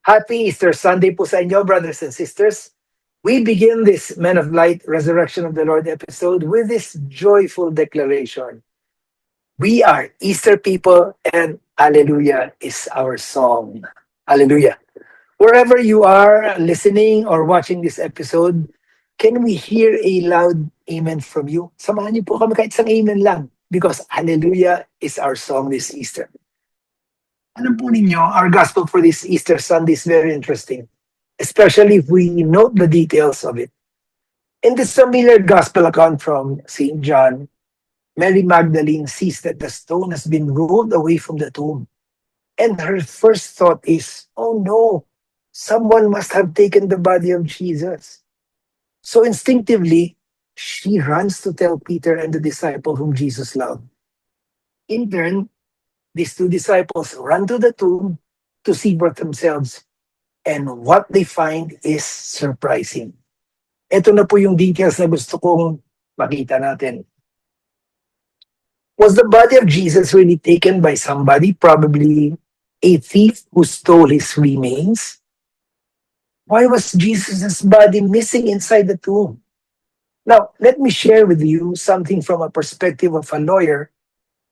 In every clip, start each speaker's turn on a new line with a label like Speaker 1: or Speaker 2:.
Speaker 1: Happy Easter Sunday po sa inyo, brothers and sisters. We begin this Men of Light Resurrection of the Lord episode with this joyful declaration. We are Easter people and Alleluia is our song. Hallelujah. Wherever you are listening or watching this episode, can we hear a loud amen from you? Samahan niyo po kami kahit isang amen lang because Hallelujah is our song this Easter. Alam po ninyo, our gospel for this Easter Sunday is very interesting, especially if we note the details of it. In this familiar gospel account from St. John, Mary Magdalene sees that the stone has been rolled away from the tomb. And her first thought is, oh no, someone must have taken the body of Jesus. So instinctively, she runs to tell Peter and the disciple whom Jesus loved. In turn, these two disciples run to the tomb to see for themselves. And what they find is surprising. Ito na po yung details na gusto kong makita natin. Was the body of Jesus really taken by somebody, probably a thief who stole his remains? Why was Jesus' body missing inside the tomb? Now, let me share with you something from a perspective of a lawyer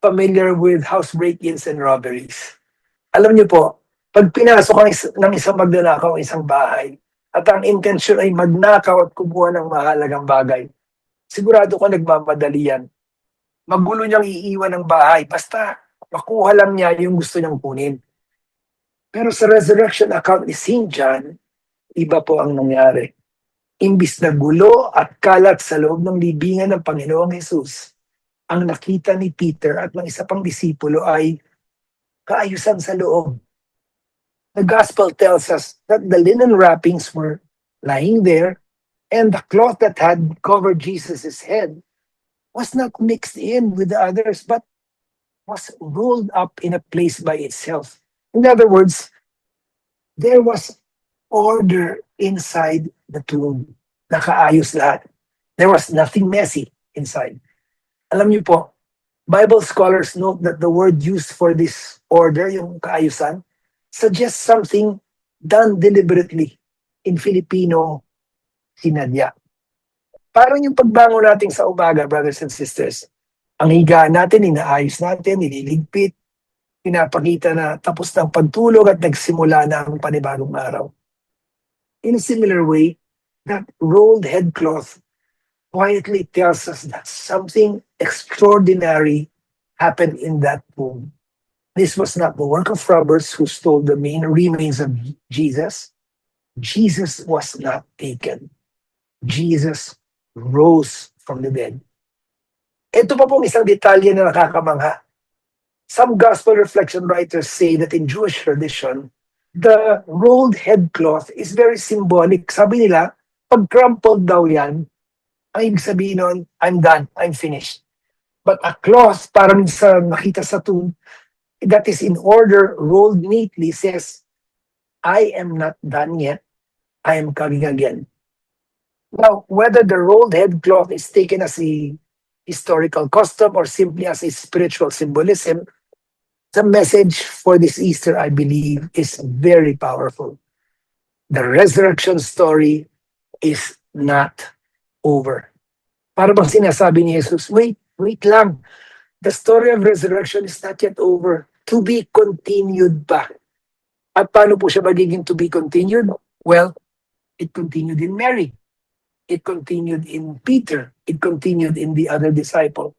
Speaker 1: familiar with house break-ins and robberies. Alam niyo po, pag pinasok ng isang magnanakaw ang isang bahay at ang intensyon ay magnakaw at kumuha ng mahalagang bagay, sigurado ko nagmamadali yan. Magulo niyang iiwan ng bahay basta makuha lang niya yung gusto niyang kunin. Pero sa resurrection account ni St. John, iba po ang nangyari. Imbis na gulo at kalat sa loob ng libingan ng Panginoong Jesus, ang nakita ni Peter at ng isa pang disipulo ay kaayusan sa loob. The gospel tells us that the linen wrappings were lying there and the cloth that had covered Jesus' head was not mixed in with the others but was rolled up in a place by itself. In other words, there was order inside the tomb. Nakaayos lahat. There was nothing messy inside. Alam niyo po, Bible scholars note that the word used for this order, yung kaayusan, suggests something done deliberately. In Filipino, sinadya. Parang yung pagbangon natin sa umaga, brothers and sisters. Ang higaan natin, inaayos natin, nililigpit, pinapakita na tapos ng pagtulog at nagsimula na ang panibagong araw. In a similar way, that rolled headcloth quietly tells us that something extraordinary happened in that tomb. This was not the work of robbers who stole the main remains of Jesus. Jesus was not taken. Jesus rose from the dead. Ito pa pong isang detalye na nakakamangha. Some gospel reflection writers say that in Jewish tradition, the rolled headcloth is very symbolic. Sabi nila, pag crumpled daw yan, ang ibig sabihin nun, I'm done, I'm finished. But a cloth, parang sa nakita sa tomb, that is in order, rolled neatly, says, I am not done yet, I am coming again. Now, whether the rolled headcloth is taken as a historical custom or simply as a spiritual symbolism, the message for this Easter, I believe, is very powerful. The resurrection story is not over. Para bang sinasabi ni Jesus, wait lang. The story of resurrection is not yet over. To be continued pa. At paano po siya magiging to be continued? Well, it continued in Mary. It continued in Peter. It continued in the other disciple.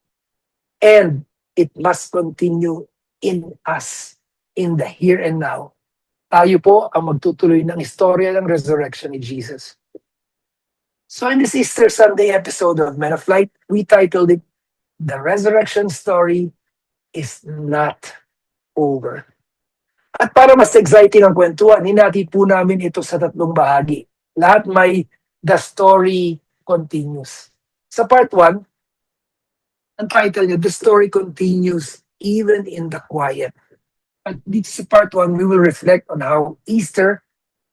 Speaker 1: And it must continue in us, in the here and now. Tayo po ang magtutuloy ng istorya ng resurrection ni Jesus. So in this Easter Sunday episode of Men of Light, we titled it, The Resurrection Story is Not Over. At para mas exciting ang kwentuhan, hinati po namin ito sa tatlong bahagi. Lahat may The Story Continues. Sa part 1, ang title niya, The Story Continues Even in the Quiet. At dito sa part 1, we will reflect on how Easter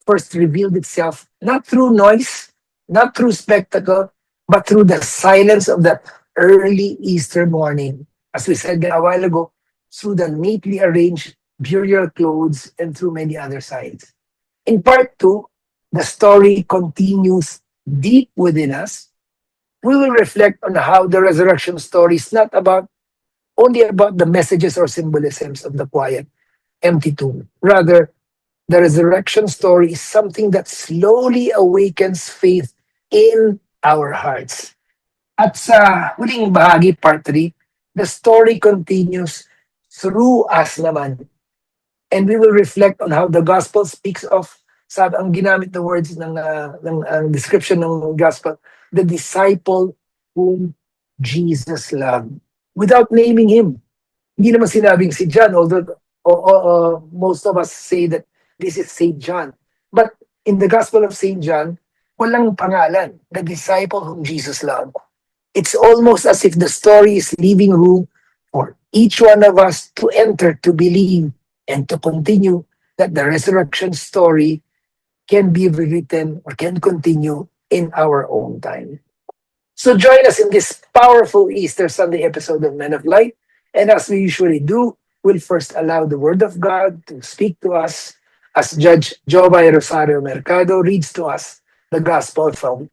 Speaker 1: first revealed itself not through noise, not through spectacle, but through the silence of that early Easter morning. As we said a while ago, through the neatly arranged burial clothes and through many other signs. In part 2, the story continues deep within us. We will reflect on how the resurrection story is not only about the messages or symbolisms of the quiet, empty tomb. Rather, the resurrection story is something that slowly awakens faith in our hearts. At sa huling bahagi, part 3, the story continues through us naman. And we will reflect on how the gospel speaks of, ang ginamit na words ng description ng gospel, the disciple whom Jesus loved, without naming him. Hindi naman sinabing si John, although most of us say that this is Saint John. But in the Gospel of Saint John, walang pangalan, the disciple whom Jesus loved. It's almost as if the story is leaving room for each one of us to enter, to believe, and to continue that the resurrection story can be rewritten or can continue in our own time. So join us in this powerful Easter Sunday episode of Men of Light. And as we usually do, we'll first allow the Word of God to speak to us as Judge Jovay Rosario Mercado reads to us the Gospel from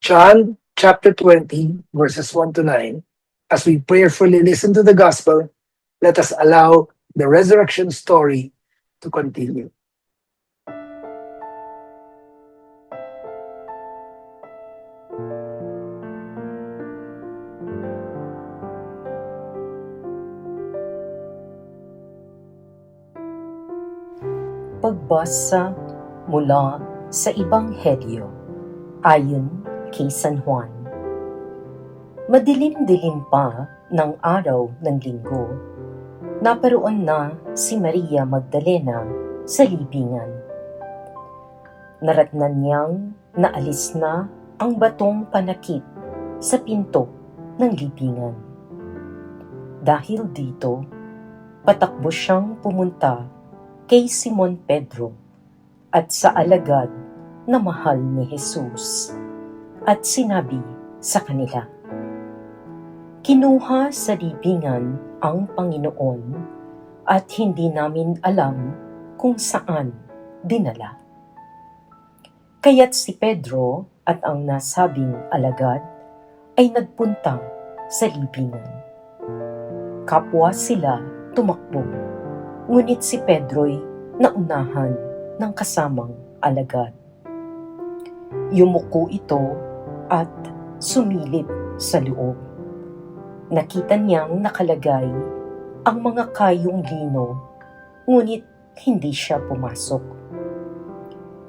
Speaker 1: John chapter 20, verses 1 to 9. As we prayerfully listen to the Gospel, let us allow the resurrection story to continue.
Speaker 2: Pagbasa mula sa Ebanghelyo ayon kay San Juan. Madilim-dilim pa ng araw ng linggo, naparoon na si Maria Magdalena sa libingan. Naratnan niyang naalis na ang batong panakip sa pinto ng libingan. Dahil dito, patakbo siyang pumunta kay Simon Pedro at sa alagad na mahal ni Jesus at sinabi sa kanila, "Kinuha sa libingan ang Panginoon at hindi namin alam kung saan dinala." Kaya't si Pedro at ang nasabing alagad ay nagpunta sa libingan. Kapwa sila tumakbo, ngunit si Pedro'y naunahan ng kasamang alagad. Yumuko ito at sumilip sa loob. Nakita niyang nakalagay ang mga kayong lino, ngunit hindi siya pumasok.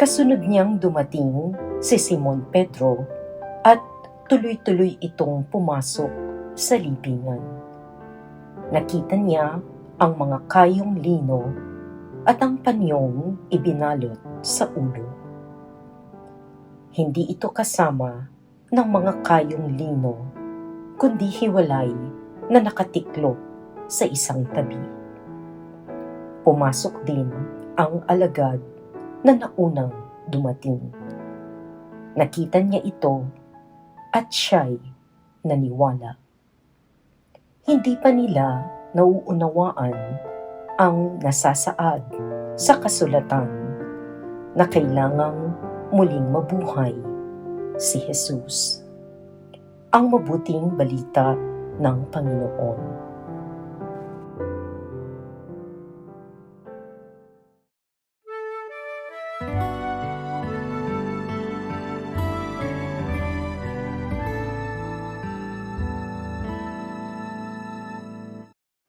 Speaker 2: Kasunod niyang dumating si Simon Pedro at tuloy-tuloy itong pumasok sa libingan. Nakita niya ang mga kayong lino at ang panyong ibinalot sa ulo. Hindi ito kasama ng mga kayong lino, kundi hiwalay na nakatiklop sa isang tabi. Pumasok din ang alagad na naunang dumating. Nakita niya ito at siya'y naniwala. Hindi pa nila nauunawaan ang nasasaad sa kasulatan na kailangang muling mabuhay si Jesus, ang mabuting balita ng Panginoon.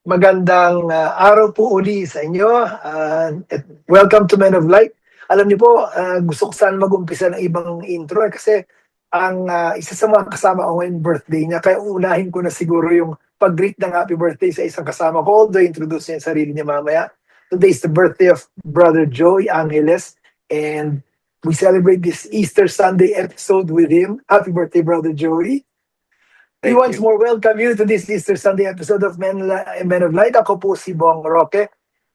Speaker 1: Magandang araw po uli sa inyo. Welcome to Men of Light. Alam niyo po, gusto ko sana mag-umpisa ng ibang intro kasi ang isa sa mga kasama ko ngayon birthday niya. Kaya unahin ko na siguro yung pag-greet ng happy birthday sa isang kasama ko. Although introduce niya yung sarili niya mamaya. Today is the birthday of Brother Joey Angeles. And we celebrate this Easter Sunday episode with him. Happy birthday, Brother Joey. We once more welcome you to this Easter Sunday episode of Men of Light. Ako po si Bong Roque,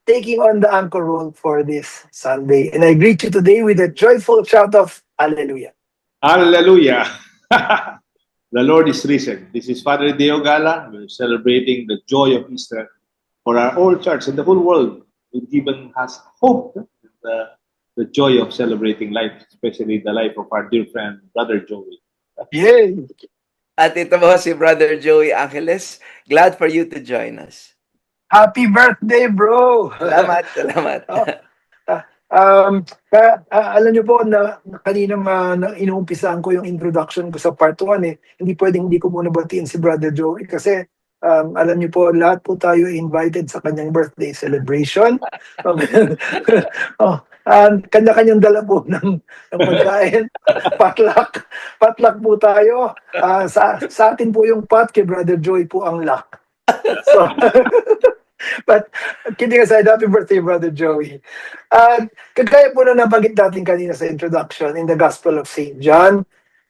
Speaker 1: taking on the anchor role for this Sunday. And I greet you today with a joyful shout of Hallelujah.
Speaker 3: Hallelujah. The Lord is risen. This is Father Deo Gala. We're celebrating the joy of Easter for our whole church and the whole world. We've given us hope. the joy of celebrating life, especially the life of our dear friend, Brother Joey.
Speaker 1: Yay!
Speaker 4: At ito po si Brother Joey Angeles. Glad for you to join us.
Speaker 1: Happy birthday, bro!
Speaker 4: Salamat, salamat.
Speaker 1: Oh, alam niyo po na kanina inuumpisaan ko yung introduction ko sa part 1 eh. Hindi pwedeng hindi ko muna batiin si Brother Joey kasi alam niyo po, lahat po tayo invited sa kanyang birthday celebration. Kanya-kanyang dala po ng pagkain. Potluck po tayo. Sa atin po yung pot, kay Brother Joey po ang luck. So, but kidding aside, happy birthday, Brother Joey. Kagaya po na nabanggit natin kanina sa introduction in the Gospel of St. John,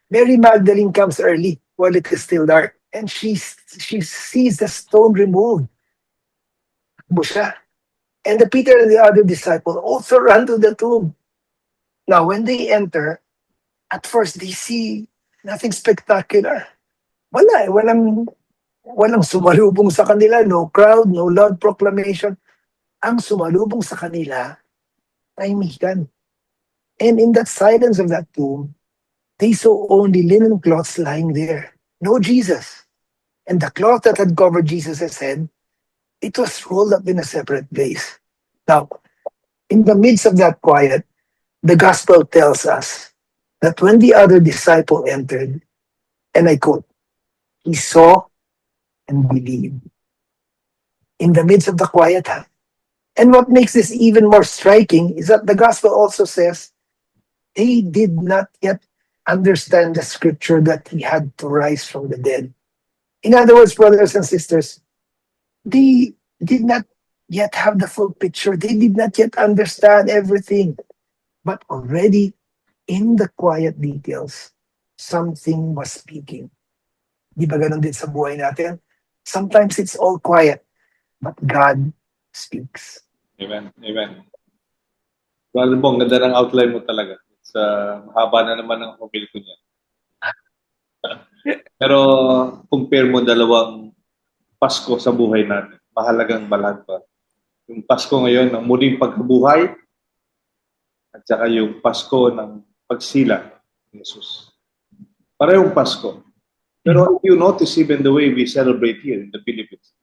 Speaker 1: Mary Magdalene comes early while it is still dark. And she sees the stone removed. Busha. And the Peter and the other disciple also run to the tomb. Now, when they enter, at first they see nothing spectacular. Wala eh. Walang sumalubong sa kanila. No crowd, no loud proclamation. Ang sumalubong sa kanila, tahimikan. And in that silence of that tomb, they saw only linen cloths lying there. No Jesus. And the cloth that had covered Jesus' head, it was rolled up in a separate place. Now, in the midst of that quiet, the gospel tells us that when the other disciple entered, and I quote, he saw and believed. In the midst of the quiet. And what makes this even more striking is that the gospel also says they did not yet understand the scripture that he had to rise from the dead. In other words, brothers and sisters, they did not yet have the full picture. They did not yet understand everything. But already, in the quiet details, something was speaking. Di ba ganun din sa buhay natin? Sometimes it's all quiet, but God speaks.
Speaker 3: Amen. Amen. Brother Bong, ganda ng outline mo talaga. It's mahaba na naman ang humil ko niya. Pero compare mo dalawang Pasko sa buhay natin. Mahalagang balagba. Yung Pasko ngayon ng muling pagkabuhay at saka yung Pasko ng pagsila ni Jesus. Parehong Pasko. Pero if you notice even the way we celebrate here in the Philippines,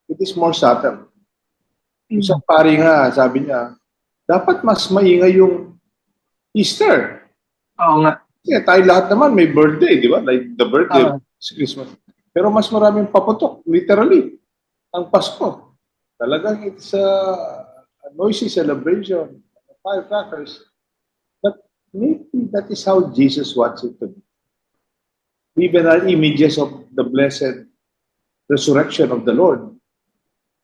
Speaker 3: it is more subtle. Isang pari nga, sabi niya, dapat mas maingay yung Easter.
Speaker 1: Oo nga.
Speaker 3: Kasi tayo lahat naman may birthday, di ba? Like the birthday of Christmas. Pero mas maraming paputok, literally, ang Pasko. Talagang it's a noisy celebration, firecrackers. But maybe that is how Jesus wants it to be. Even our images of the blessed resurrection of the Lord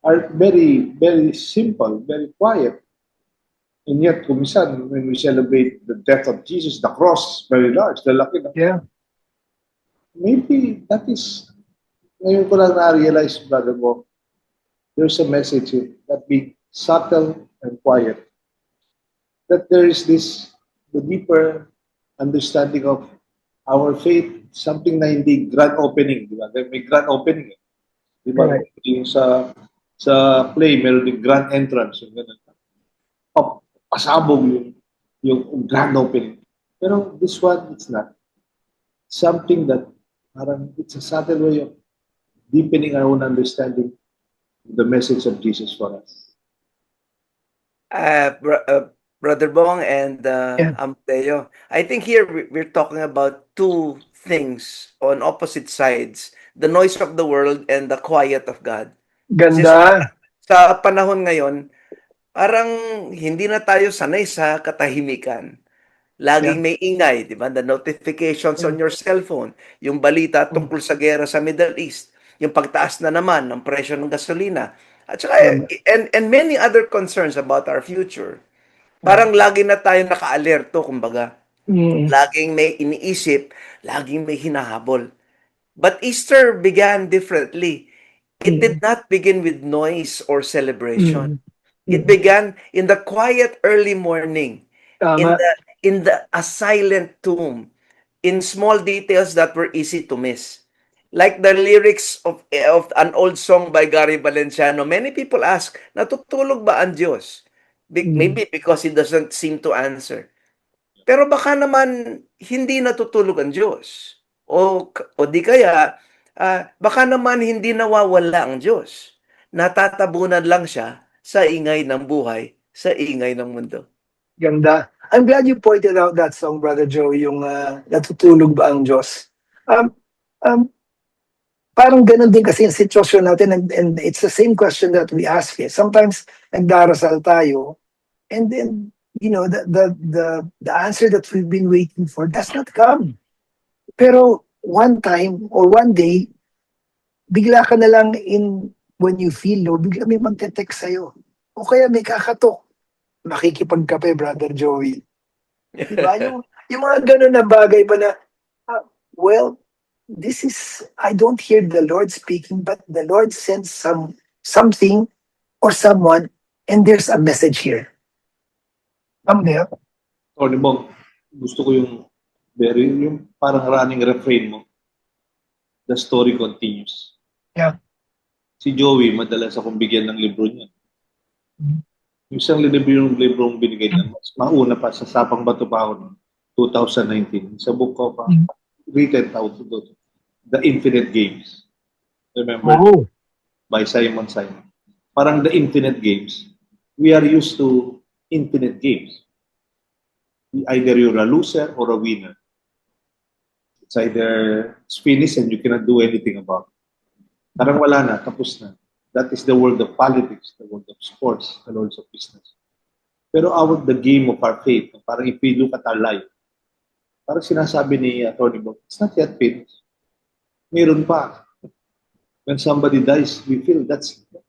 Speaker 3: are very, very simple, very quiet. And yet, kumisan, when we celebrate the death of Jesus, the cross, very large, lalaki na.
Speaker 1: Yeah.
Speaker 3: Maybe that is, ngayon ko lang na-realize, Brother Bo, there's a message here that be subtle and quiet. That there is this, the deeper understanding of our faith, something na hindi grand opening, di ba? May grand opening. Di ba?
Speaker 1: Right.
Speaker 3: Yung sa play, meron din grand entrance. Yung ganun. Pasabog yung grand opening. Pero this one, it's not. Something that parang it's a subtle way of deepening our own understanding of the message of Jesus for us.
Speaker 4: Brother Bong and
Speaker 1: Yeah.
Speaker 4: Amadeo, I think here we're talking about two things on opposite sides. The noise of the world and the quiet of God.
Speaker 1: Ganda.
Speaker 4: Sa panahon ngayon, parang hindi na tayo sanay sa katahimikan. Laging may ingay, di ba? The notifications on your cellphone, yung balita tungkol sa gera sa Middle East, yung pagtaas na naman ng presyo ng gasolina, at saka, and many other concerns about our future. Parang lagi na tayo naka-alerto, kumbaga. Laging may iniisip, laging may hinahabol. But Easter began differently. It did not begin with noise or celebration. It began in the quiet early morning,
Speaker 1: Tama.
Speaker 4: in a silent tomb, in small details that were easy to miss. Like the lyrics of an old song by Gary Valenciano, many people ask, natutulog ba ang Diyos? Maybe because He doesn't seem to answer. Pero baka naman hindi natutulog ang Diyos. O di kaya, baka naman hindi nawawala ang Diyos. Natatabunan lang siya sa ingay ng buhay, sa ingay ng mundo.
Speaker 1: Ganda. I'm glad you pointed out that song, Brother Joey, yung natutulog ba ang Diyos? Um, um, Parang ganun din kasi yung sitwasyon natin, and it's the same question that we ask here. Sometimes nagdarasal tayo, and then the answer that we've been waiting for does not come. Pero one time or one day, bigla ka na lang when you feel low, bigla may magte-text sa'yo. O kaya may kakatok. Makikipagkape, Brother Joey. Diba? Yung mga ganun na bagay pa na, well, I don't hear the Lord speaking, but the Lord sends something or someone, and there's a message here. There.
Speaker 3: Tony Bong, gusto ko yung parang running refrain mo. The story continues.
Speaker 1: Yeah.
Speaker 3: Si Joey, madalas akong bigyan ng libro niya.
Speaker 1: Mhm.
Speaker 3: Yung isang librong binigay niya, mas mauna pa sa Sapang Bato pa ako noong 2019. Sa book ko pa, written out to The Infinite Games. Remember?
Speaker 1: Oh.
Speaker 3: By Simon Simon. Parang The Infinite Games. We are used to infinite games. Either you're a loser or a winner. It's either it's finished and you cannot do anything about it. Parang wala na, tapos na. That is the world of politics, the world of sports, the world of business. Pero the game of our faith, parang if we look at our life, parang sinasabi ni Atty. Bob, it's not yet finished. Meron pa. When somebody dies, we feel that's it.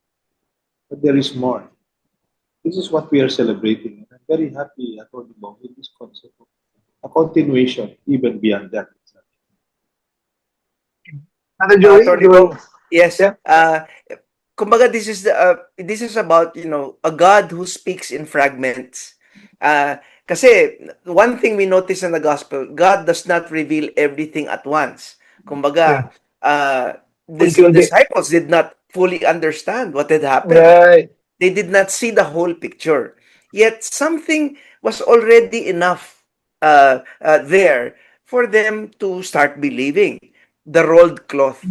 Speaker 3: But there is more. This is what we are celebrating. And I'm very happy, Atty. Bob, with this concept of a continuation, even beyond that.
Speaker 1: Brother Joey,
Speaker 4: Atty. Bob, yes.
Speaker 1: Yeah.
Speaker 4: Kumbaga, this is about, a God who speaks in fragments. Kasi one thing we notice in the gospel, God does not reveal everything at once. Kumbaga, the disciples did not fully understand what had happened.
Speaker 1: Right.
Speaker 4: They did not see the whole picture. Yet something was already enough there for them to start believing. The rolled cloth.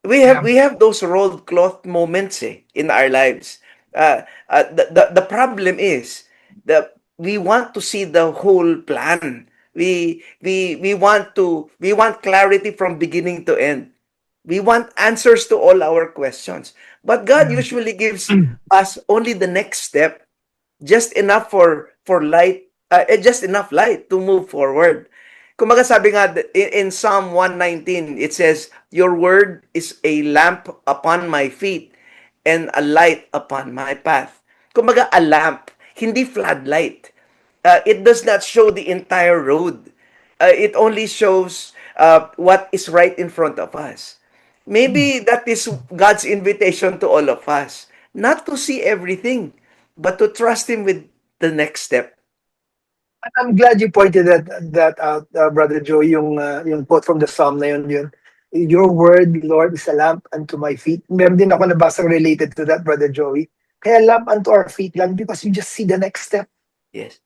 Speaker 4: We have those rolled cloth moments in our lives. The problem is that we want to see the whole plan. We want clarity from beginning to end. We want answers to all our questions. But God usually gives us only the next step, just enough for light, just enough light to move forward. Kumbaga sabi nga in Psalm 119, it says, "Your word is a lamp upon my feet and a light upon my path." Kumbaga a lamp, hindi floodlight. It does not show the entire road. It only shows what is right in front of us. Maybe that is God's invitation to all of us, not to see everything, but to trust Him with the next step.
Speaker 1: I'm glad you pointed that out, Brother Joe, yung quote from the Psalm na yun. Your word, Lord, is a lamp unto my feet. Meron din ako nabasang related to that, Brother Joey. Kaya lamp unto our feet lang because you just see the next step.
Speaker 4: Yes.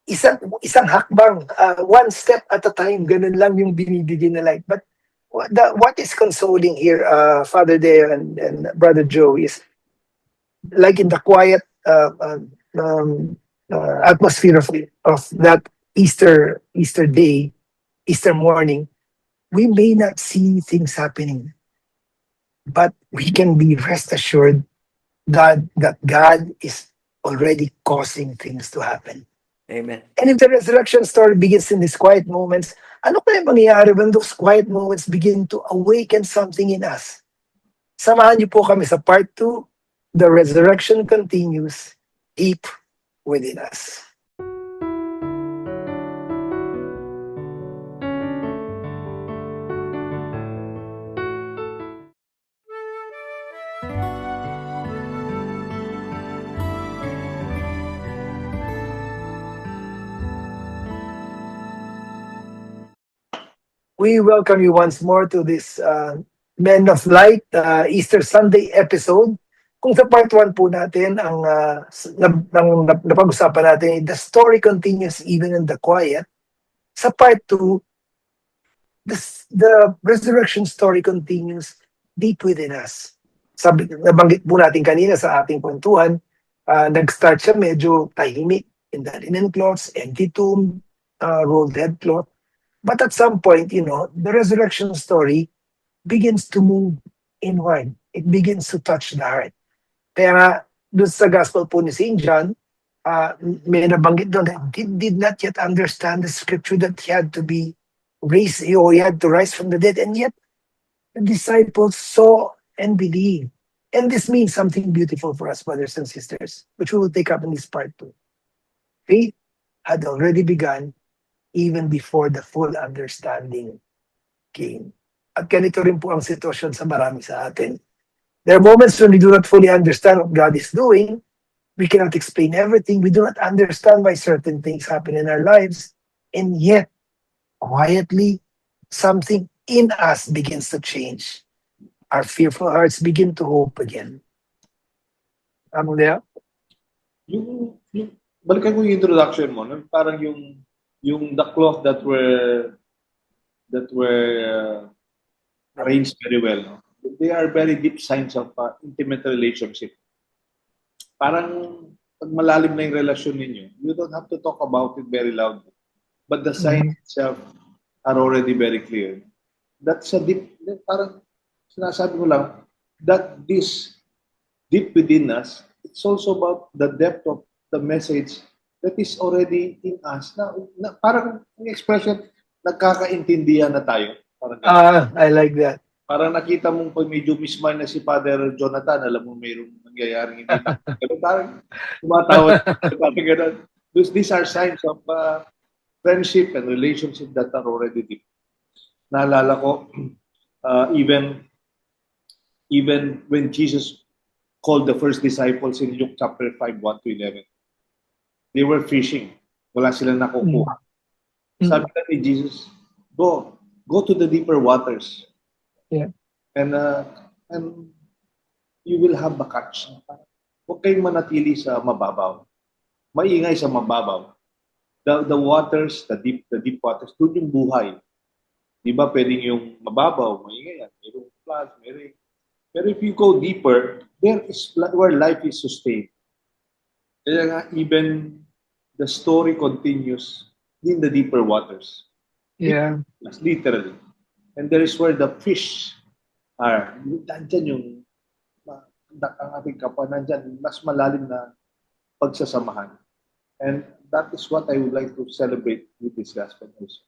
Speaker 1: Isang hakbang, one step at a time, ganun lang yung binibigyan na light. But what is consoling here, Father Deo and Brother Joe, is like in the quiet atmosphere of that Easter day, Easter morning, we may not see things happening, but we can be rest assured that God is already causing things to happen.
Speaker 4: Amen.
Speaker 1: And if the resurrection story begins in these quiet moments, ano kaya mangyayari when those quiet moments begin to awaken something in us? Samahan niyo po kami sa part 2. The resurrection continues deep within us. We welcome you once more to this Men of Light Easter Sunday episode. kung sa part 1 po natin, ang napag-usapan natin, the story continues even in the quiet. Sa part 2, the resurrection story continues deep within us. Sabi, nabanggit po natin kanina sa ating kwentuhan, nag-start siya medyo tahimik, in the linen cloths, empty tomb, rolled headcloth. But at some point, the resurrection story begins to move inward. It begins to touch the heart. Kaya nga, doon sa gospel po ni St. John, may nabanggit doon that he did not yet understand the scripture that he had to be raised, or he had to rise from the dead, and yet the disciples saw and believed. And this means something beautiful for us, brothers and sisters, which we will take up in this part 2. Faith had already begun even before the full understanding came. At ganito rin po ang sitwasyon sa marami sa atin. There are moments when we do not fully understand what God is doing. We cannot explain everything. We do not understand why certain things happen in our lives. And yet, quietly, something in us begins to change. Our fearful hearts begin to hope again. Ano na?
Speaker 3: Yung balikan ko yung introduction mo, no? Parang yung the cloth that were arranged very well, no? They are very deep signs of intimate relationship. Parang pag malalim na yung relasyon ninyo, you don't have to talk about it very loud, but the signs itself are already very clear. That's a deep, parang sinasabi ko lang, that this deep within us, it's also about the depth of the message that is already in us. Na parang yung expression, nagkakaintindihan na tayo. Parang
Speaker 1: I like that.
Speaker 3: parang nakita mong pag medyo mismine na si Father Jonathan, alam mo mayroong nangyayaring hindi. Pero parang tumatawad. These are signs of friendship and relationship that are already deep. Naalala ko, even when Jesus called the first disciples in Luke chapter 5, 1-11, they were fishing. Wala silang nakukuha. Sabi na ni Jesus, go to the deeper waters.
Speaker 1: Yeah.
Speaker 3: And you will have a catch. Huwag kayong manatili sa mababaw. Maingay sa mababaw. The waters, the deep waters, doon yung buhay. Di ba pwedeng yung mababaw, maingay yan. Mayroong floods, mayroong. Pero if you go deeper, there is where life is sustained. Kaya nga, even the story continues in the deeper waters.
Speaker 1: Yeah.
Speaker 3: Literally. And there is where the fish are. Nandyan yung ang ating kapwa. Nandyan, mas malalim na pagsasamahan. And that is what I would like to celebrate with this gospel also.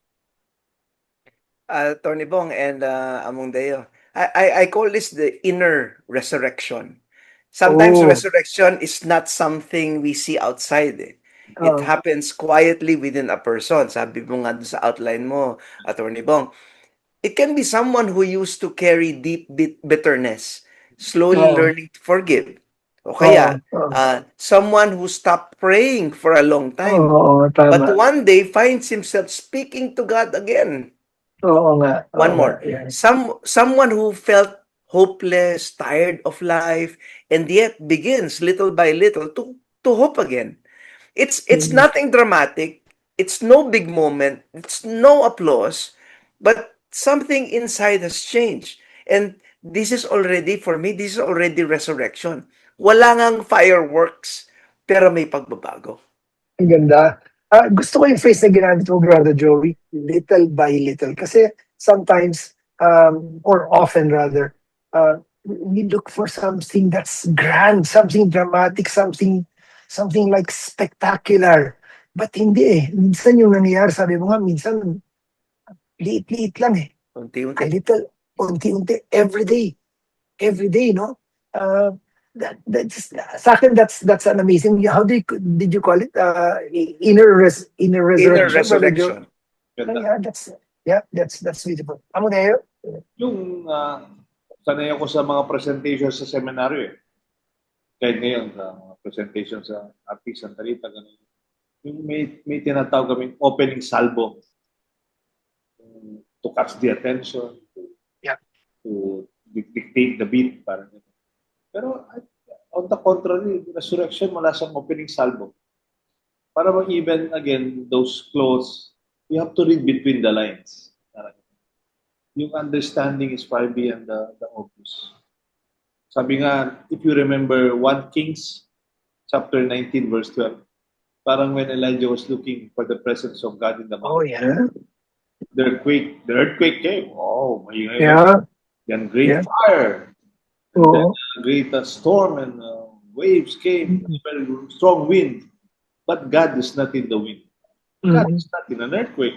Speaker 4: Tony Bong and Among Deo, I call this the inner resurrection. Sometimes resurrection is not something we see outside. It happens quietly within a person. Sabi mo nga sa outline mo, Attorney Bong. It can be someone who used to carry deep bitterness, slowly learning to forgive. O kaya, someone who stopped praying for a long time, but one day finds himself speaking to God again.
Speaker 1: Oo nga.
Speaker 4: One more.
Speaker 1: Yeah.
Speaker 4: Someone who felt hopeless, tired of life, and yet begins little by little to hope again. It's nothing dramatic. It's no big moment. It's no applause, but something inside has changed. And this is already, for me, this is already resurrection. Wala ngang fireworks, pero may pagbabago.
Speaker 1: Ang ganda. Gusto ko yung phrase na ginamit mo, Brother Joey, little by little. Kasi sometimes, or often rather, we look for something that's grand, something dramatic, something like spectacular. But hindi eh. Minsan yung nangyayari, sabi mo nga, minsan liit-liit lang eh.
Speaker 4: Unti-unti.
Speaker 1: A little, unti-unti, every day, no? Sa akin, that's an amazing. How did you call it? Inner resurrection.
Speaker 3: Ganda.
Speaker 1: That's beautiful. Amo na yun?
Speaker 3: Yung sanay ako sa mga presentation sa seminaryo eh. Kahit ngayon, sa mga presentation sa Artist Santarita, ganun. Yung may tinatawag kaming opening salvo to catch the attention, to dictate the beat, parang ganun. Pero On the contrary, resurrection wala siyang opening salvo. Para mag-even again those clothes, you have to read between the lines. Yung understanding is far beyond the obvious. Sabi nga, if you remember 1 Kings chapter 19 verse 12, parang when Elijah was looking for the presence of God in the
Speaker 1: Oh,
Speaker 3: mountain,
Speaker 1: yeah.
Speaker 3: the earthquake came. Oh, may
Speaker 1: Yeah.
Speaker 3: then great
Speaker 1: Yeah.
Speaker 3: fire, and then
Speaker 1: Oo.
Speaker 3: a great storm and waves came, very strong wind. But God is not in the wind. God
Speaker 1: Mm.
Speaker 3: is not in an earthquake.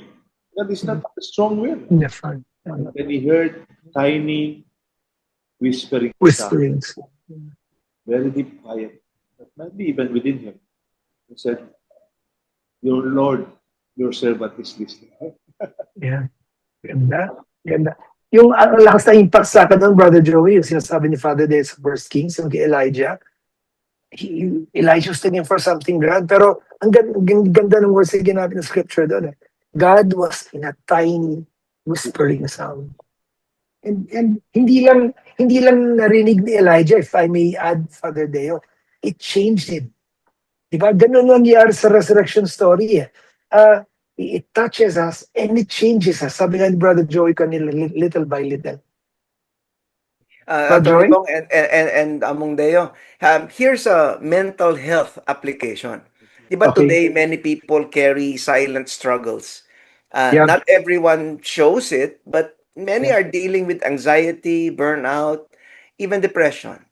Speaker 3: God is not a strong wind.
Speaker 1: In the front.
Speaker 3: Then he heard tiny whispering sound,
Speaker 1: Whisperings.
Speaker 3: very deep quiet, that might be even within him. He said, "Your Lord, your servant is listening."
Speaker 1: Yeah. Ganda. Ganda. Yung ang lakas na impact sa akin doon, Brother Joey, yung sinasabi ni Father Des sa First Kings, yung kay Elijah. Elijah was looking for something grand, pero ang ganda ng words na ginamit ng scripture doon. God was in a tiny whispering sound. And hindi lang narinig ni Elijah, if I may add, Father Deo, it changed him. Diba? Ganun nangyari sa resurrection story. It touches us and it changes us. Sabi nga ni Brother Joey kanila, little by little. Brother
Speaker 4: Attorney
Speaker 1: Joey?
Speaker 4: Bong and Among Deo, here's a mental health application. Diba
Speaker 1: Okay.
Speaker 4: today many people carry silent struggles.
Speaker 1: Yeah.
Speaker 4: Not everyone shows it, but many
Speaker 1: Yeah.
Speaker 4: are dealing with anxiety, burnout, even depression.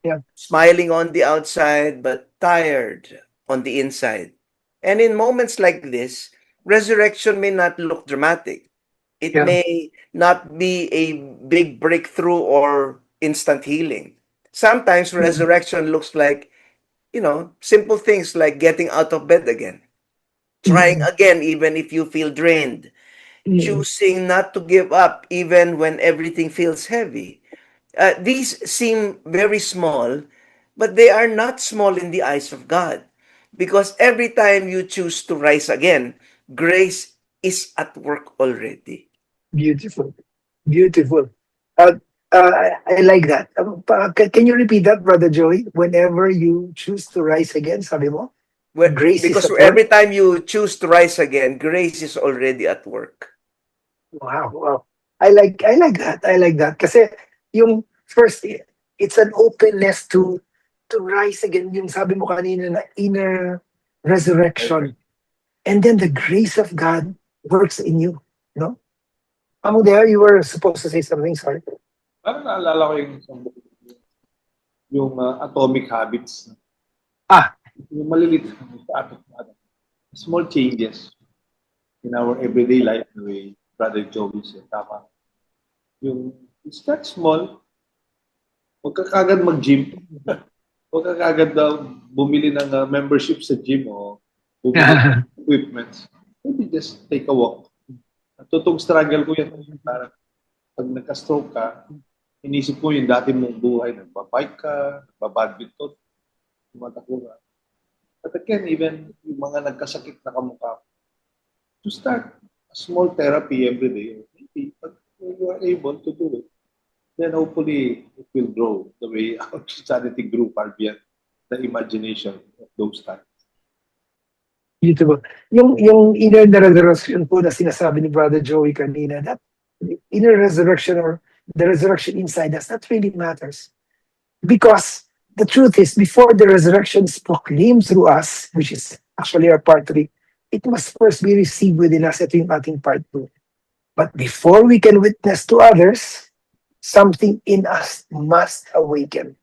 Speaker 1: Yeah.
Speaker 4: Smiling on the outside, but tired on the inside. And in moments like this, resurrection may not look dramatic. It
Speaker 1: Yeah.
Speaker 4: may not be a big breakthrough or instant healing. Sometimes resurrection looks like, simple things like getting out of bed again, trying again even if you feel drained,
Speaker 1: Mm.
Speaker 4: choosing not to give up even when everything feels heavy. These seem very small, but they are not small in the eyes of God. Because every time you choose to rise again, grace is at work already.
Speaker 1: Beautiful. Beautiful. Uh, I like that. Can you repeat that, Brother Joey? Whenever you choose to rise again, sabi mo, grace is
Speaker 4: Because
Speaker 1: at work?
Speaker 4: every time you choose to rise again, grace is already at work.
Speaker 1: Wow, wow. I like that. I like that. Kasi yung first, it's an openness to rise again. Yung sabi mo kanina na inner resurrection. And then the grace of God works in you. No? Among there, you were supposed to say something, sorry.
Speaker 3: Parang naalala ko yung isang book, yung Atomic Habits.
Speaker 1: Ah.
Speaker 3: Yung maliliit, small changes in our everyday life, the way Brother Joey said, tama. Yung start small, huwag ka kagad mag-gym. Huwag ka kagad bumili ng membership sa gym o bumili ng equipment. Maybe just take a walk. Totoong struggle ko yan. Parang pag nagka-stroke ka, inisip ko yung dati mong buhay. Nagbabike ka, nagbabadminton, tumatakbo ka. But again, even yung mga nagkasakit na kamukha, to start a small therapy every day, maybe, but when you are able to do it, then hopefully it will grow the way our Christianity grew far beyond the imagination of those times.
Speaker 1: Beautiful. Yung inner na resurrection po na sinasabi ni Brother Joey kanina, that inner resurrection or the resurrection inside us, that really matters. Because the truth is, before the resurrection is proclaimed through us, which is actually our part 3, it must first be received within us. Ito yung ating part 2. But before we can witness to others, something in us must awaken.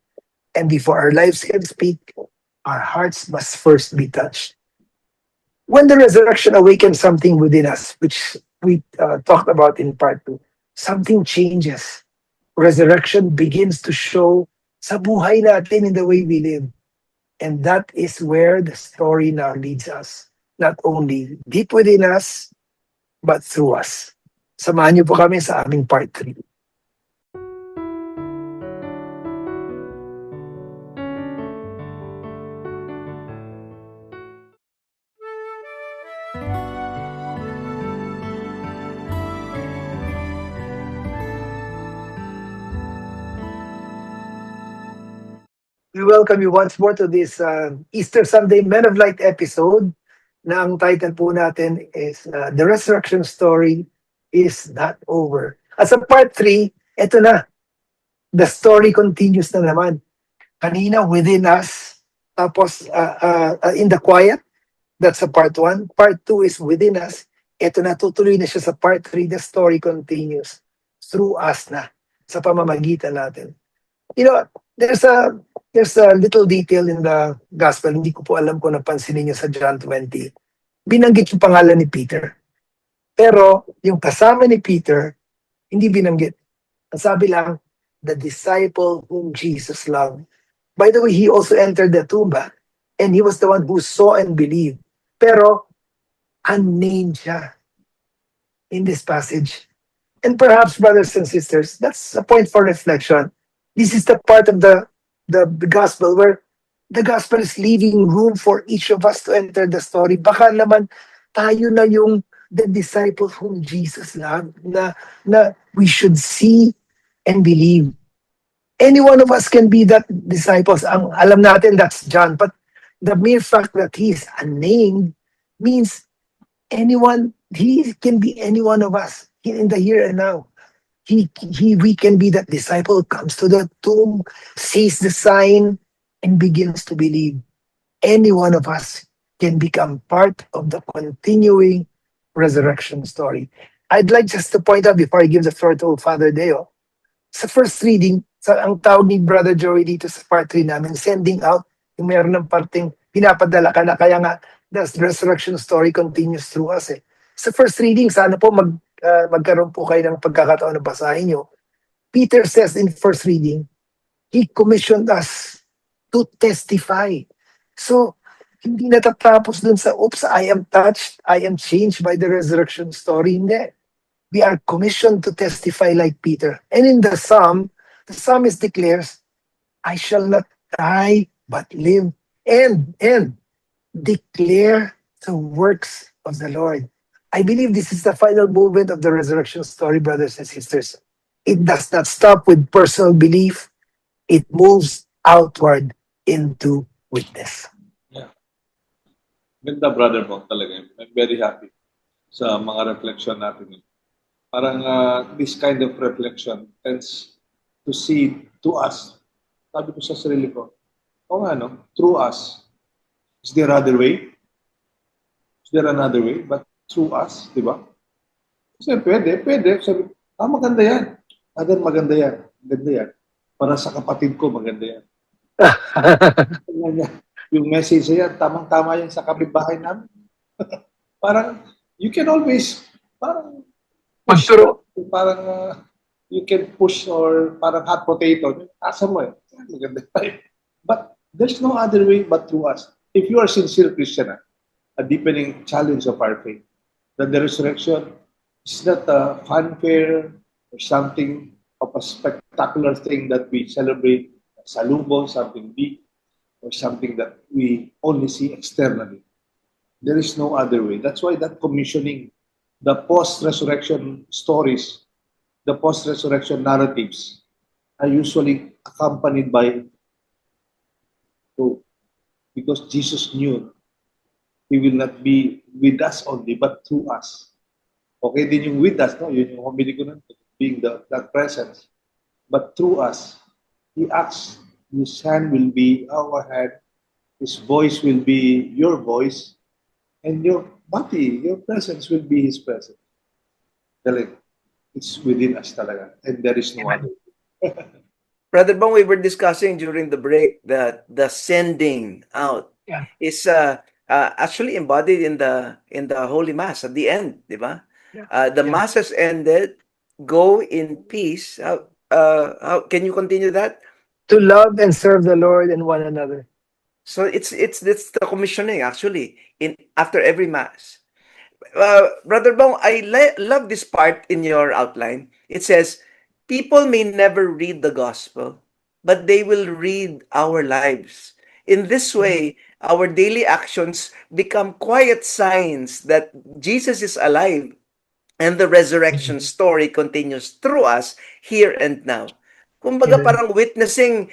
Speaker 1: And before our lives can speak, our hearts must first be touched. When the resurrection awakens something within us, which we talked about in part 2, something changes. Resurrection begins to show sa buhay natin in the way we live. And that is where the story now leads us. Not only deep within us, but through us. Samahan niyo po kami sa aming part 3. We welcome you once more to this Easter Sunday Men of Light episode na ang title po natin is The Resurrection Story is Not Over. At sa part 3, eto na. The story continues na naman. Kanina, within us. Tapos, in the quiet. That's sa part 1. Part 2 is within us. Eto na, tutuloy na siya sa part 3. The story continues through us na sa pamamagitan natin. You know, there's a little detail in the gospel. Hindi ko po alam kung napansin niyo sa John 20. Binanggit yung pangalan ni Peter. Pero yung kasama ni Peter, hindi binanggit. Ang sabi lang, the disciple whom Jesus loved. By the way, he also entered the tomb, and he was the one who saw and believed. Pero, unnamed siya in this passage. And perhaps, brothers and sisters, that's a point for reflection. This is the part of the gospel where the gospel is leaving room for each of us to enter the story. Baka naman tayo na yung the disciple whom Jesus loved, na we should see and believe. Any one of us can be that disciples. Ang alam natin, that's John. But the mere fact that he is unnamed means anyone, he can be any one of us in the here and now. We can be that disciple who comes to the tomb, sees the sign, and begins to believe. Any one of us can become part of the continuing resurrection story. I'd like just to point out before I give the floor to Father Deo, sa first reading, ang tawag ni Brother Joey dito sa part 3 namin, sending out, yung mayroon ng parting pinapadala ka na, kaya nga, the resurrection story continues through us. Sa first reading, sana po magkaroon po kayo ng pagkakataon na basahin nyo. Peter says in first reading, he commissioned us to testify. So, hindi natatapos dun sa, oops, I am touched, I am changed by the resurrection story. Hindi. We are commissioned to testify like Peter. And in the psalmist declares, I shall not die, but live and declare the works of the Lord. I believe this is the final movement of the resurrection story, brothers and sisters. It does not stop with personal belief. It moves outward into witness.
Speaker 3: Ganda, Brother Mo, talaga. I'm very happy sa mga reflection natin. Parang this kind of reflection tends to see to us. Sabi ko sa sarili ko, through us. Is there other way? Is there another way? But through us, di ba? Kasi pwede. Sabi, maganda yan. Father, maganda yan. Maganda yan. Para sa kapatid ko, maganda yan. Yung message yan, tamang-tama yan sa kapitbahay namin. Parang, you can always, parang, you can push or parang hot potato. Asa mo maganda tayo. But there's no other way but through us. If you are sincere Christian, a deepening challenge of our faith, that the resurrection is not a fanfare or something of a spectacular thing that we celebrate, salubong, something big, or something that we only see externally. There is no other way. That's why that commissioning, the post-resurrection stories, the post-resurrection narratives are usually accompanied by hope. Because Jesus knew He will not be with us only, but through us. Okay din yung with us, no? Yun yung homily ko nun, being that presence. But through us, He acts. His hand will be our hand. His voice will be your voice. And your body, your presence will be His presence. Talaga. It's within us talaga. And there is no other.
Speaker 4: Brother Bong, we were discussing during the break that the sending out is actually embodied in the Holy Mass at the end, di ba? The Mass has ended. Go in peace. How can you continue that?
Speaker 1: To love and serve the Lord and one another.
Speaker 4: So it's the commissioning actually after every Mass. Brother Bong, I love this part in your outline. It says, people may never read the gospel, but they will read our lives. In this way, our daily actions become quiet signs that Jesus is alive and the resurrection story continues through us here and now. Kumbaga
Speaker 1: Amen.
Speaker 4: parang witnessing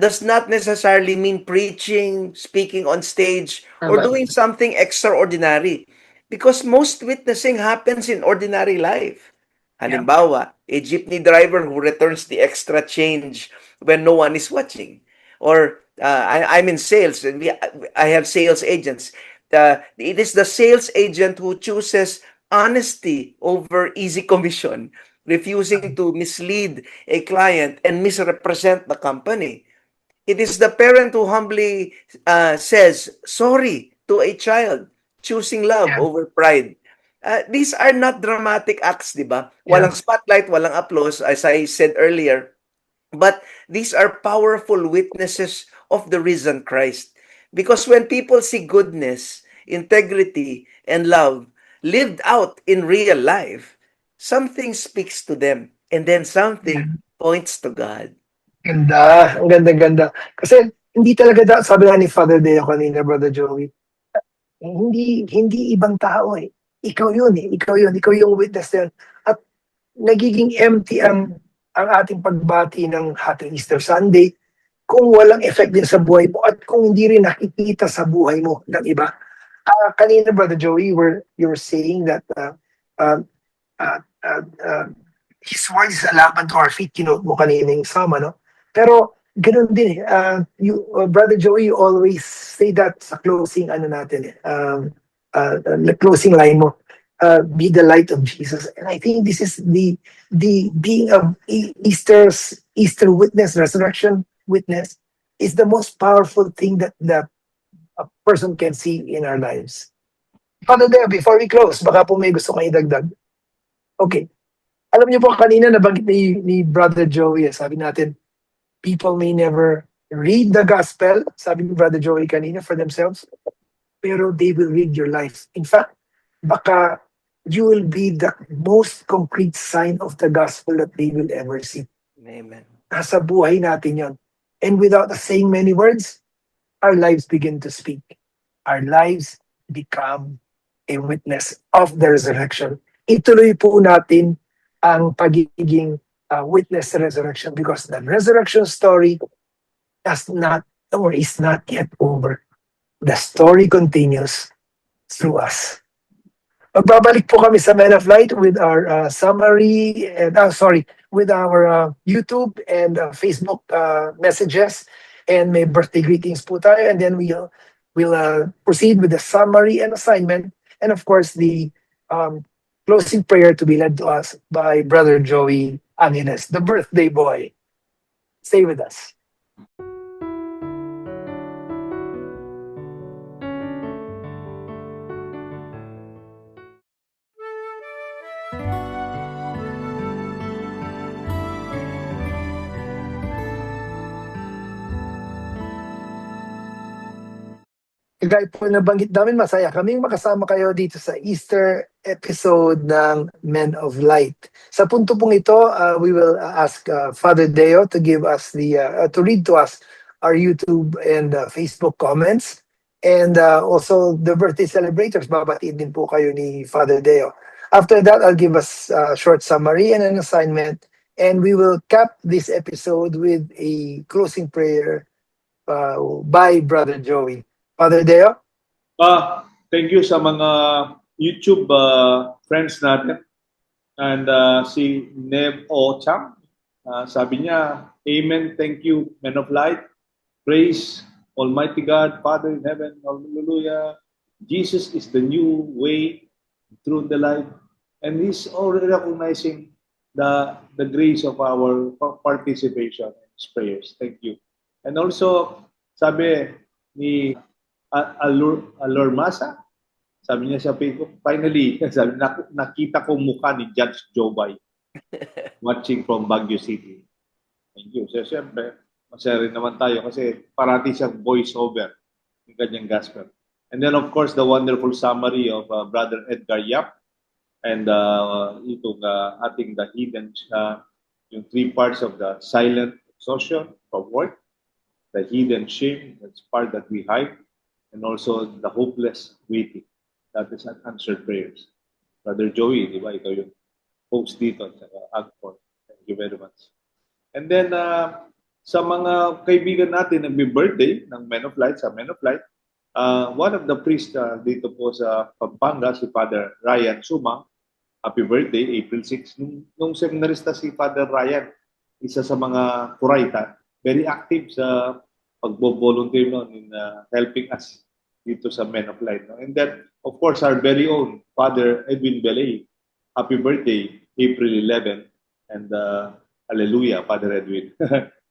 Speaker 4: does not necessarily mean preaching, speaking on stage, or
Speaker 1: Tama.
Speaker 4: doing something extraordinary. Because most witnessing happens in ordinary life.
Speaker 1: Yeah.
Speaker 4: Halimbawa, a jeepney driver who returns the extra change when no one is watching. Or I'm in sales, and I have sales agents. It is the sales agent who chooses honesty over easy commission, refusing to mislead a client and misrepresent the company. It is the parent who humbly says sorry to a child, choosing love
Speaker 1: Yeah.
Speaker 4: over pride. These are not dramatic acts, di ba?
Speaker 1: Yeah.
Speaker 4: Walang spotlight, walang applause, as I said earlier. But these are powerful witnesses of the risen Christ. Because when people see goodness, integrity, and love lived out in real life, something speaks to them, and then
Speaker 1: Yeah.
Speaker 4: something points to God.
Speaker 1: Ganda. Ang ganda-ganda. Kasi hindi talaga sabi nga ni Father Deo kanina, Brother Joey, hindi ibang tao eh. Ikaw yun eh. Ikaw yun. Ikaw yung witness na yun. At nagiging empty ang ating pagbati ng Happy Easter Sunday kung walang effect din sa buhay mo at kung hindi rin nakikita sa buhay mo ng iba. Kanina, Brother Joey, you were saying that uh, uh, uh, uh, His word is a lamp unto our feet. Kinote mo kanina yung Psalm, ano? Pero ganun din eh. Brother Joey, you always say that sa closing ano natin eh. The closing line mo. Be the light of Jesus. And I think this is the being a Easter witness, resurrection witness, is the most powerful thing that a person can see in our lives. Father Deo, before we close, baka po may gusto kang idagdag. Okay. Alam niyo po, kanina nabanggit ni Brother Joey, sabi natin, people may never read the gospel, sabi ni Brother Joey kanina, for themselves, pero they will read your life. In fact, baka you will be the most concrete sign of the gospel that they will ever see.
Speaker 4: Amen.
Speaker 1: Nasa buhay natin yon. And without saying many words, our lives begin to speak. Our lives become a witness of the resurrection. Ituloy po natin ang pagiging witness sa resurrection because the resurrection story is not yet over. The story continues through us. Magbabalik po kami sa Men of Light with our summary and with our YouTube and Facebook messages, and may birthday greetings po tayo, and then we'll proceed with the summary and assignment, and of course the closing prayer to be led to us by Brother Joey Angeles, the birthday boy. Stay with us. Kagaya po nabanggit namin, masaya kaming makasama kayo dito sa Easter episode ng Men of Light. Sa punto pong ito, we will ask Father Deo to give us to read to us our YouTube and Facebook comments. And also the birthday celebrators, babatiin din po kayo ni Father Deo. After that, I'll give us a short summary and an assignment. And we will cap this episode with a closing prayer by Brother Joey. Father Deo?
Speaker 3: Thank you sa mga YouTube friends natin. And si Nev O. Chang, sabi niya, Amen, thank you, Men of Light. Praise Almighty God, Father in heaven, hallelujah. Jesus is the new way, through the life. And he's already recognizing the grace of our participation in his prayers. Thank you. And also, sabi ni Alor Masa, sabi niya sa Facebook, finally, sabi, nakita ko mukha ni Judge Jobay watching from Baguio City. Thank you. So, siyempre, masaya rin naman tayo kasi parati siyang voice-over ng kanyang gospel. And then, of course, the wonderful summary of Brother Edgar Yap and itong ating the hidden, yung 3 parts of the silent exhaustion of work, the hidden shame, that's part that we hide, and also the hopeless waiting. That is unanswered prayers. Brother Joey, di ba? Ikaw yung host dito sa Agport. Thank you very much. And then, sa mga kaibigan natin nagbi-birthday ng Men of Light, sa Men of Light, one of the priests dito po sa Pampanga, si Father Ryan Sumang, happy birthday, April 6. Nung seminarista si Father Ryan, isa sa mga Kuraita, very active sa pagbo-volunteer noon in helping us dito sa Men of Light. No? And then, of course, our very own Father Edwin Belay, happy birthday, April 11. And hallelujah, Father Edwin.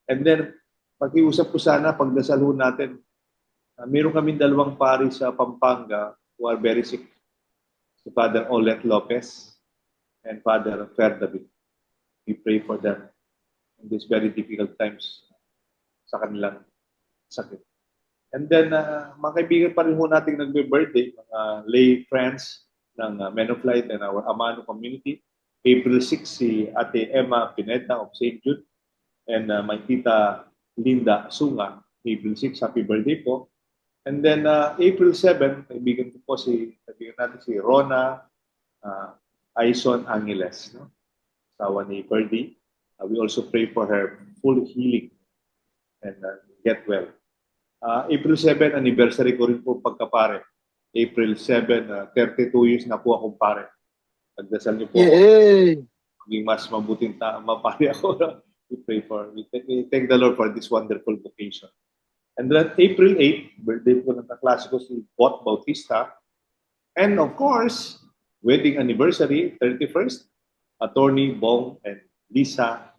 Speaker 3: And then, pakiusap po sana, pagdasal ho natin, meron kami dalawang pari sa Pampanga who are very sick. Si Father Olet Lopez and Father Fer David. We pray for them in these very difficult times sa kanilang sakit. And then, mga kaibigan pa rin ho natin nagbe-birthday, mga lay friends ng Men of Light and our Amano community. April 6, si Ate Emma Pineda of St. Jude and my tita Linda Sunga, April 6, happy birthday po. And then April 7, kaibigan natin si Rona Aison Angeles, no? Asawa ni Ferdy. We also pray for her full healing and get well. April 7, anniversary ko rin po pagkapare. April 7, 32 years na po akong pare. Pagdasal niyo po
Speaker 1: Yay!
Speaker 3: maging mas mabuting mapari ako. We thank the Lord for this wonderful vocation. And then April 8, birthday po ng kaklase ko si Bot Bautista. And of course, wedding anniversary, 31st, Attorney Bong and Lisa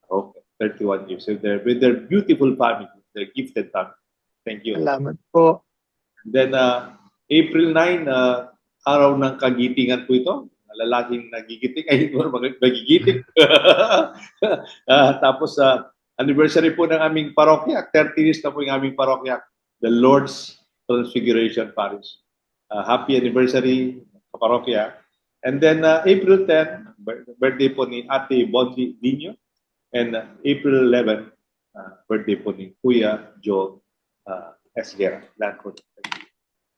Speaker 3: Roque, 31 years. So with their beautiful family, their gifted family. Thank you.
Speaker 1: Salamat po.
Speaker 3: And then April 9, araw ng kagitingan po ito. Lalaking nagigiting, ay nagigiting. Tapos anniversary po ng aming parokya, 30 years na po yung aming parokya, the Lord's Transfiguration Parish. Happy anniversary, parokya. And then April 10, birthday po ni Ate Bonzi Dino. And April 11, birthday po ni Kuya Joe Esguera.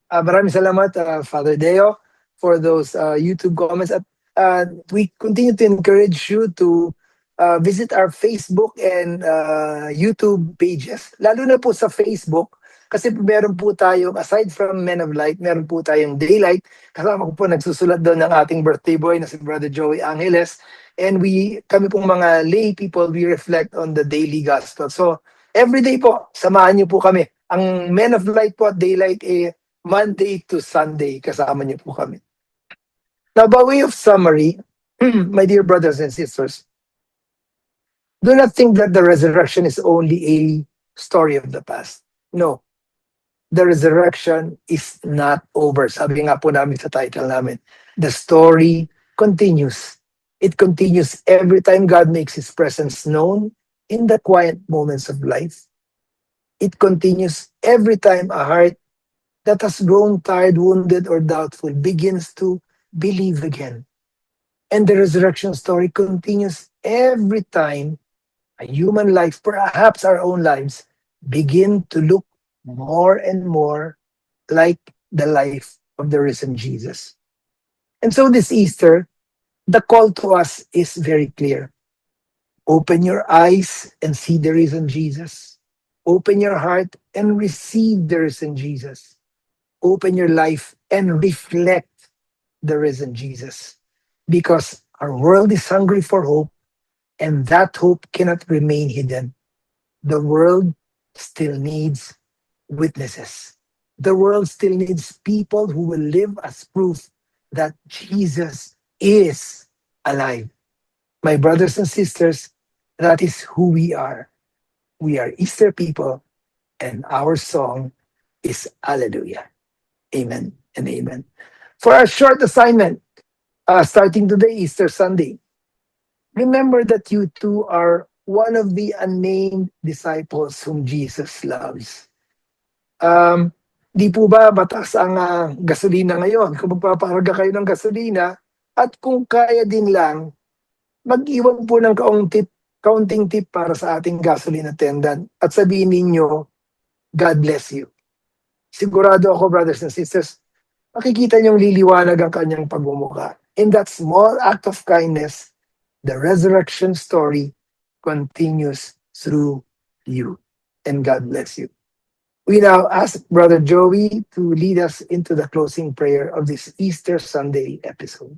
Speaker 1: Maraming salamat, Father Deo, for those YouTube comments. We continue to encourage you to visit our Facebook and YouTube pages. Lalo na po sa Facebook, kasi meron po tayong, aside from Men of Light, meron po tayong Daylight. Kasama ko po nagsusulat doon ng ating birthday boy na si Brother Joey Angeles. And kami pong mga lay people, we reflect on the daily gospel. So, everyday po, samahan niyo po kami. Ang Men of Light po at Daylight Monday to Sunday, kasama niyo po kami. Now, by way of summary, my dear brothers and sisters, do not think that the resurrection is only a story of the past. No. The resurrection is not over. Sabi nga po namin sa title namin, the story continues. It continues every time God makes His presence known in the quiet moments of life. It continues every time a heart that has grown tired, wounded, or doubtful begins to believe again. And the resurrection story continues every time a human life, perhaps our own lives, begin to look more and more like the life of the risen Jesus. And so this Easter, the call to us is very clear. Open your eyes and see the risen Jesus. Open your heart and receive the risen Jesus. Open your life and reflect the risen Jesus. Because our world is hungry for hope, and that hope cannot remain hidden. The world still needs witnesses. The world still needs people who will live as proof that Jesus is alive. My brothers and sisters, that is who we are. We are Easter people, and our song is Hallelujah. Amen and amen. For our short assignment, starting today, Easter Sunday, remember that you too are one of the unnamed disciples whom Jesus loves. Di po ba batas ang gasolina ngayon? Kung magpapakarga kayo ng gasolina, at kung kaya din lang, mag-iwan po ng counting tip para sa ating gasoline attendant at sabihin ninyo, God bless you. Sigurado ako, brothers and sisters, makikita niyong liliwanag ang kanyang pagmumukha. In that small act of kindness, the resurrection story continues through you. And God bless you. We now ask Brother Joey to lead us into the closing prayer of this Easter Sunday episode.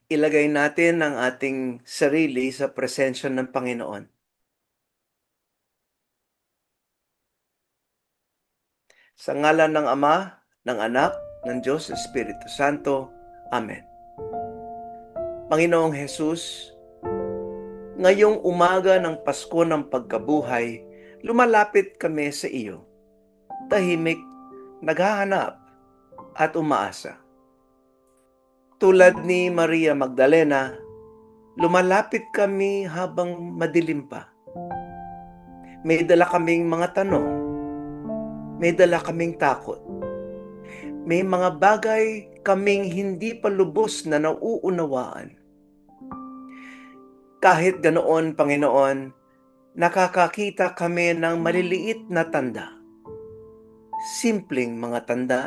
Speaker 4: Ilagay natin ang ating sarili sa presensya ng Panginoon. Sa ngalan ng Ama, ng Anak, ng Diyos, Espiritu Santo. Amen. Panginoong Jesus, ngayong umaga ng Pasko ng Pagkabuhay, lumalapit kami sa iyo. Tahimik, naghahanap, at umaasa. Tulad ni Maria Magdalena, lumalapit kami habang madilim pa. May dala kaming mga tanong. May dala kaming takot. May mga bagay kaming hindi pa lubos na nauunawaan. Kahit ganoon, Panginoon, nakakakita kami ng maliliit na tanda. Simpleng mga tanda,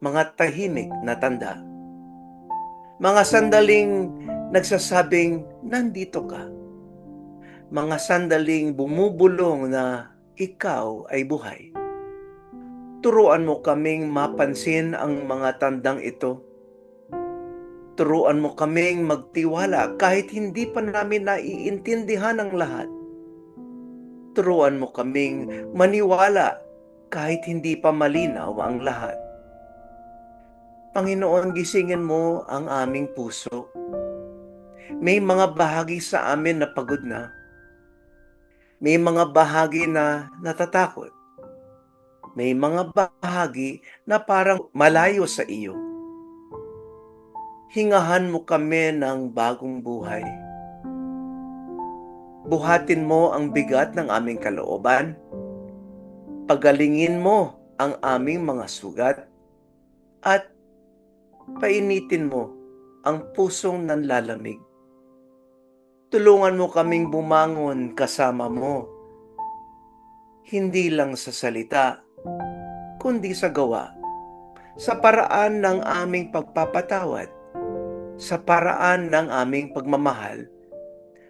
Speaker 4: mga tahimik na tanda. Mga sandaling nagsasabing, nandito ka. Mga sandaling bumubulong na ikaw ay buhay. Turuan mo kaming mapansin ang mga tandang ito. Turuan mo kaming magtiwala kahit hindi pa namin naiintindihan ang lahat. Turuan mo kaming maniwala kahit hindi pa malinaw ang lahat. Panginoon, gisingin mo ang aming puso. May mga bahagi sa amin na pagod na. May mga bahagi na natatakot. May mga bahagi na parang malayo sa iyo. Hingahan mo kami ng bagong buhay. Buhatin mo ang bigat ng aming kalooban. Pagalingin mo ang aming mga sugat. At painitin mo ang pusong nanlalamig. Tulungan mo kaming bumangon kasama mo. Hindi lang sa salita, kundi sa gawa, sa paraan ng aming pagpapatawad, sa paraan ng aming pagmamahal,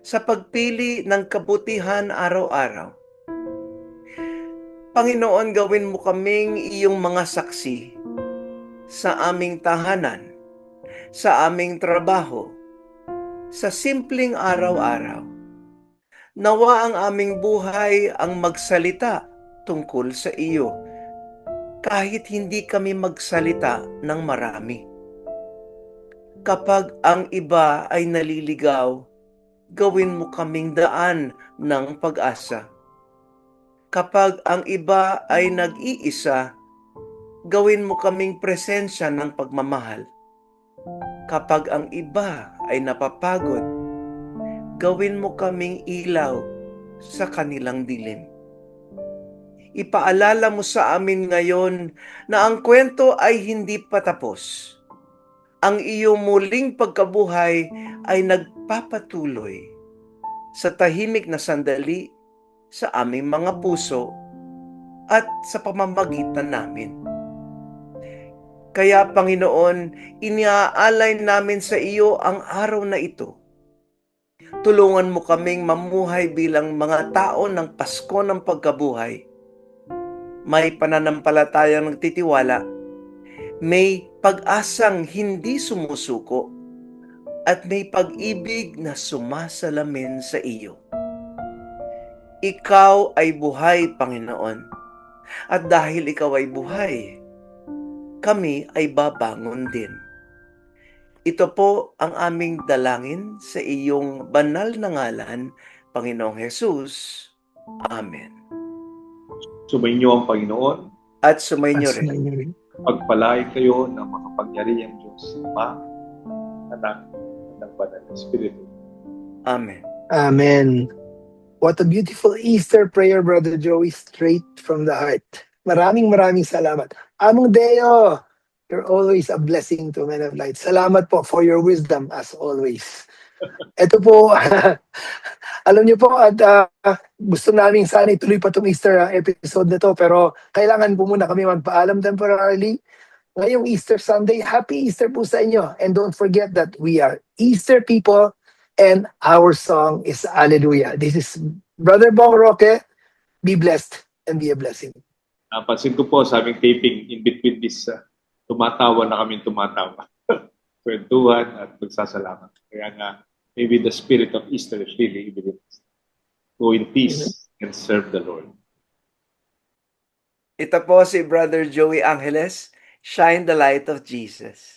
Speaker 4: sa pagpili ng kabutihan araw-araw. Panginoon, gawin mo kaming iyong mga saksi sa aming tahanan, sa aming trabaho, sa simpleng araw-araw. Nawa ang aming buhay ang magsalita tungkol sa iyo, kahit hindi kami magsalita ng marami. Kapag ang iba ay naliligaw, gawin mo kaming daan ng pag-asa. Kapag ang iba ay nag-iisa, gawin mo kaming presensya ng pagmamahal. Kapag ang iba ay napapagod, gawin mo kaming ilaw sa kanilang dilim. Ipaalala mo sa amin ngayon na ang kwento ay hindi pa tapos. Ang iyong muling pagkabuhay ay nagpapatuloy sa tahimik na sandali sa aming mga puso at sa pamamagitan namin. Kaya Panginoon, iniaalay namin sa iyo ang araw na ito. Tulungan mo kaming mamuhay bilang mga tao ng Pasko ng Pagkabuhay. May pananampalatayang nagtitiwala, may pag-asang hindi sumusuko, at may pag-ibig na sumasalamin sa iyo. Ikaw ay buhay, Panginoon, at dahil ikaw ay buhay, kami ay babangon din. Ito po ang aming dalangin sa iyong banal na ngalan, Panginoong Jesus. Amen.
Speaker 3: Sumainyo ang Panginoon.
Speaker 4: At sumainyo rin.
Speaker 1: Rin.
Speaker 3: Pagpalain kayo ng makapangyarihang Diyos, Ama, Anak, at ng Banal na Espiritu.
Speaker 4: Amen.
Speaker 1: Amen. What a beautiful Easter prayer, Brother Joey, straight from the heart. Maraming salamat. Among Deo, you're always a blessing to Men of Light. Salamat po for your wisdom as always. Ito po, alam niyo po, at gusto namin sana ituloy pa itong Easter episode na to, pero kailangan po muna kami magpaalam temporarily. Ngayong Easter Sunday, Happy Easter po sa inyo. And don't forget that we are Easter people And our song is Hallelujah. This is Brother Bong Roque. Be blessed and be a blessing.
Speaker 3: Napansin ko po sa aming taping, in between this, tumatawa na kami tumatawa. Kwentuhan at magsasalamat. Kaya nga, maybe the spirit of Easter is really evident. Go in peace and serve the Lord.
Speaker 4: Ito po si Brother Joey Angeles, Shine the Light of Jesus.